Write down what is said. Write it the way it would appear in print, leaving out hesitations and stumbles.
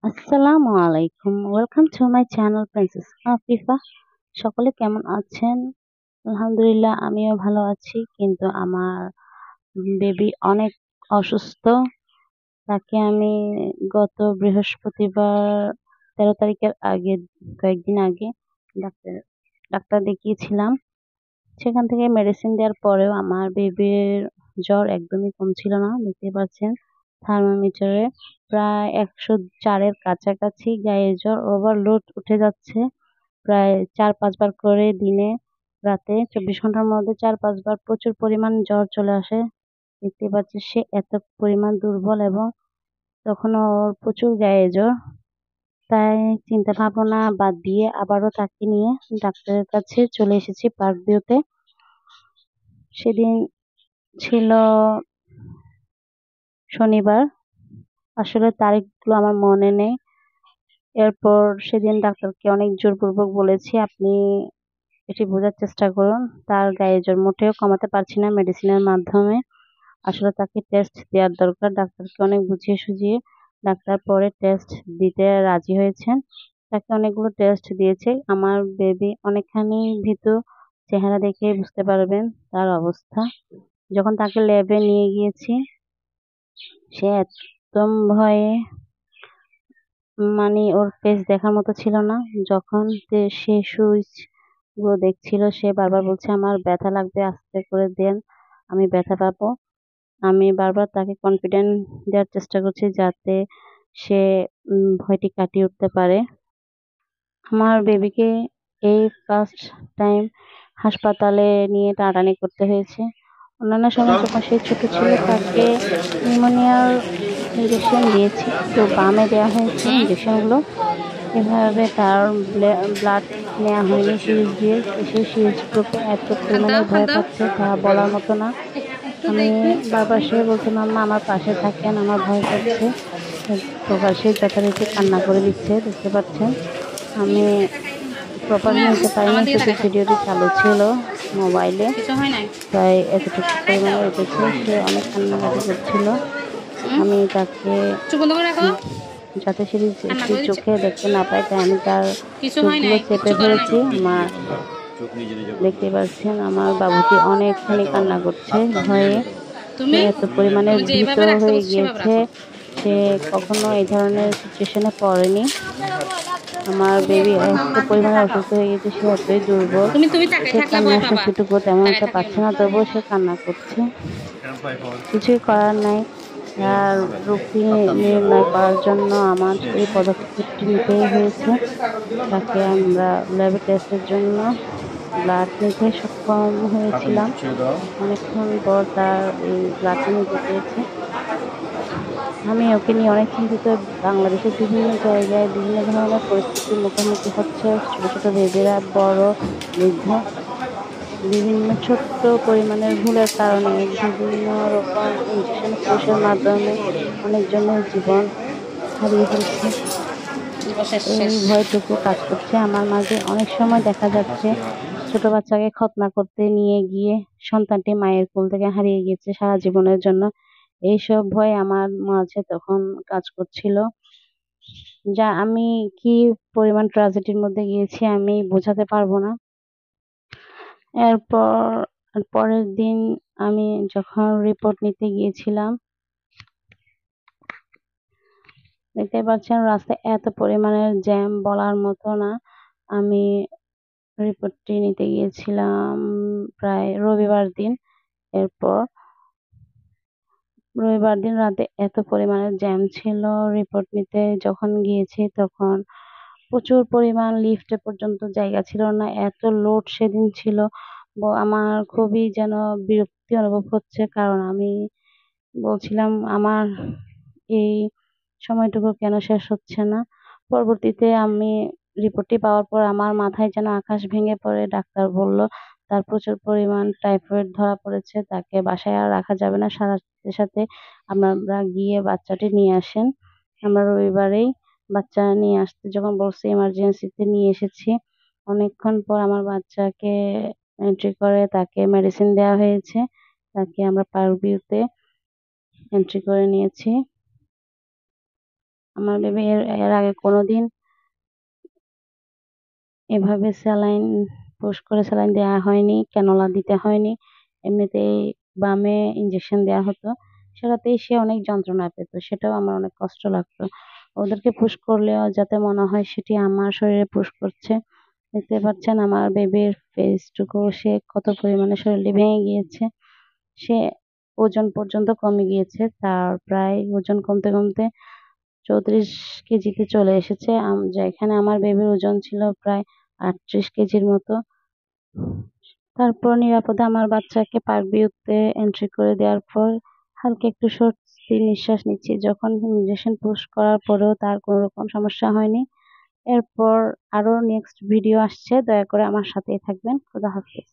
আসসালামু আলাইকুম। Welcome to my channel princess Afifa. সকলে কেমন আছেন? আলহামদুলিল্লাহ আমিও ভালো আছি। কিন্তু আমার বেবি অনেক অসুস্থ। তাকে আমি গত বৃহস্পতিবার 13 তারিখের আগে কয়েকদিন আগে ডাক্তার ডাক্তার দেখিয়েছিলাম। সেখান থেকে মেডিসিন দেওয়ার পরেও আমার বেবির জ্বর একদমই কমছিল না। দেখতেই পাচ্ছেন থার্মোমিটারে প্রায় 104 এর কাছাকাছি গায়ে জ্বর ওভারলোড উঠে যাচ্ছে। প্রায় 4-5 বার করে দিনে রাতে 24 ঘন্টার মধ্যে 4-5 বার প্রচুর পরিমাণ জ্বর চলে আসে। দেখতেই পাচ্ছি সে এত পরিমাণ দুর্বল এবং তখনও ওর প্রচুর গায়ে জ্বর। তাই চিন্তা ভাবনা বাদ দিয়ে আবারও তাকে নিয়ে ডাক্তারের কাছে চলে এসেছি পার্ক ভিউতে। সেদিন ছিল শনিবার। আসলে তারিখগুলো আমার মনে নেই। এরপর সেদিন ডাক্তারকে অনেক জোরপূর্বক বলেছি, আপনি এটি বোঝার চেষ্টা করুন। তার গায়ে জ্বর মোটেও কমাতে পারছি না মেডিসিনের মাধ্যমে। আসলে তাকে টেস্ট দেওয়ার দরকার। ডাক্তারকে অনেক বুঝিয়ে সুঝিয়ে ডাক্তার পরে টেস্ট দিতে রাজি হয়েছেন। তাকে অনেকগুলো টেস্ট দিয়েছে। আমার বেবি অনেকখানি ভীতু, চেহারা দেখে বুঝতে পারবেন তার অবস্থা। যখন তাকে ল্যাবে নিয়ে গিয়েছি সে একদম ভয়ে, মানে ওর ফেস দেখার মতো ছিল না। যখন সে সুইচ গুলো দেখছিল সে বারবার বলছে আমার ব্যথা লাগবে, আস্তে করে দেন, আমি ব্যথা পাবো। আমি বারবার তাকে কনফিডেন্ট দেওয়ার চেষ্টা করছি যাতে সে ভয়টি কাটিয়ে উঠতে পারে। আমার বেবিকে এই ফার্স্ট টাইম হাসপাতালে নিয়ে টানাটানি করতে হয়েছে। অন্যান্য সময় যখন সে ছোট ছিল তাকে নিউমোনিয়ার ইঞ্জেকশন দিয়েছি, তো বামে দেওয়া হয়েছে ইঞ্জেকশনগুলো। এভাবে তার ব্লাড নেওয়া হয়নি সিরিঞ্জ দিয়ে। সেই সিরিঞ্জগুলোকে এত খাদ্য পরিমাণে ভয় খাদ্য পাচ্ছে তা বলার মতো না। একটু আমি দেখবেন। বারবার সে বলছে মাম্মা আমার পাশে থাকেন, আমার ভয় করছে। প্রকাশ্যে যথারীতি কান্না করে দিচ্ছে, দেখতে পাচ্ছেন। আমি প্রপার ম্যাম নিতে পারিনি আমার দিকে যেহেতু তাকান। ভিডিওটি চালু ছিল মোবাইলে। কিছু হয় নাই। তাই এতটুকু পরিমাণে উঠেছে। সে অনেক কান্নাকাটি করছিল। আমি তাকে চুপ বন্ধ করে রাখো। যাতে কান্না সে করে দিচ্ছে। চোখে দেখতে না পায় তাই আমি তার কিছু হয় চোখগুলো নাই, চেপে কিচ্ছু করে নাই। ধরেছি। আমার দেখতে পাচ্ছেন আমার বাবুটি অনেকখানি কান্না করছে ভয়ে। সে তুমি এত পরিমাণে তুমি যে ভীত এভাবে রাখতে হয়ে বলছো সেভাবে গিয়েছে, রাখো। সে কখনো এই ধরনের সিচুয়েশনে পড়েনি। আমার বেবি এত পরিমাণে অসুস্থ হয়ে গেছে, সে এতই দুর্বল। তুমি তুমি তাকাই সে থাকলে ভয় কান্নার পাবা। শক্তিটুকু তেমন তাকাই একটা থাকিও পাচ্ছে না। না, তবুও সে কান্না করছে। কিছুই করার নাই। তার রোগটি নির্ণয় করার জন্য আমার এই পদক্ষেপটি নিতেই হয়েছে। তাকে আমরা ল্যাবে টেস্টের জন্য ব্লাড নিতে সক্ষম হয়েছিলাম। অনেকক্ষণ পর তার এই ব্লাডটা নিতে পেরেছি। আমি ওকে নিয়ে অনেক চিন্তিত। বাংলাদেশের বিভিন্ন জায়গায় বিভিন্ন ধরনের পরিস্থিতির মুখোমুখি হচ্ছে ছোট ছোট বেবিরা, বড়, বৃদ্ধ। বিভিন্ন ছোট্ট পরিমাণের ভুলের কারণে বিভিন্ন রকম ইনজেকশন পুশের মাধ্যমে অনেকজনের জীবন হারিয়ে ফেলছে। শেষ এই শেষ। ভয়টুকু কাজ করছে আমার মাঝে। অনেক সময় দেখা যাচ্ছে ছোট বাচ্চাকে খতনা করতে নিয়ে গিয়ে সন্তানটি মায়ের কোল থেকে হারিয়ে গেছে সারা জীবনের জন্য। এইসব ভয় আমার মাঝে তখন কাজ করছিল। যা আমি কি পরিমাণ ট্র্যাজেডির মধ্যে গিয়েছি আমি বোঝাতে পারবো না। এরপর পরের দিন আমি যখন রিপোর্ট নিতে গিয়েছিলাম, দেখতে পাচ্ছেন রাস্তায় এত পরিমাণের জ্যাম বলার মতো না। আমি রিপোর্টটি নিতে গিয়েছিলাম প্রায় রবিবার দিন। এরপর রবিবার দিন রাতে এত পরিমাণে জ্যাম ছিল। রিপোর্ট নিতে যখন গিয়েছি তখন প্রচুর পরিমাণ লিফটে পর্যন্ত জায়গা ছিল না, এত লোড সেদিন ছিল। আমার খুবই যেন বিরক্তি অনুভব হচ্ছে, কারণ আমি বলছিলাম আমার এই সময়টুকু কেন শেষ হচ্ছে না। পরবর্তীতে আমি রিপোর্টটি পাওয়ার পর আমার মাথায় যেন আকাশ ভেঙে পড়ে। ডাক্তার বলল তার প্রচুর পরিমাণ টাইফয়েড ধরা পড়েছে, তাকে বাসায় আর রাখা যাবে না, সাথে সাথে আপনারা গিয়ে বাচ্চাটি নিয়ে আসেন। আমরা রবিবারেই বাচ্চা নিয়ে আসতে যখন বলছে এমার্জেন্সিতে নিয়ে এসেছি। অনেকক্ষণ পর আমার বাচ্চাকে এন্ট্রি করে তাকে মেডিসিন দেওয়া হয়েছে। তাকে আমরা পার্কভিউতে এন্ট্রি করে নিয়েছি। আমার বেবি এর আগে কোনোদিন এভাবে স্যালাইন পুশ করে স্যালাইন দেওয়া হয়নি, ক্যানোলা দিতে হয়নি। এমনিতেই বামে ইনজেকশন দেওয়া হতো। সেটাতেই সে অনেক যন্ত্রণা পেত। সেটাও আমার অনেক কষ্ট লাগতো। ওদেরকে পুশ করলেও যাতে মনে হয় সেটি আমার শরীরে পুশ করছে। দেখতে পাচ্ছেন আমার বেবির ফেসটুকু সে কত পরিমাণে শরীরটি ভেঙে গিয়েছে। সে ওজন পর্যন্ত কমে গিয়েছে। তার প্রায় ওজন কমতে, কমতে 34 কেজিতে চলে এসেছে। যেখানে আমার বেবির ওজন ছিল প্রায় 38 কেজির মতো। তারপর নিরাপদে আমার বাচ্চাকে পার্ক ভিউতে এন্ট্রি করে দেওয়ার পর হালকা একটু স্বস্তির নিঃশ্বাস নিচ্ছি। যখন ইনজেকশন পুশ করার পরেও তার কোনো রকম সমস্যা হয়নি। এরপর আরো নেক্সট ভিডিও আসছে। দয়া করে আমার সাথেই থাকবেন। খোদা হাফেজ।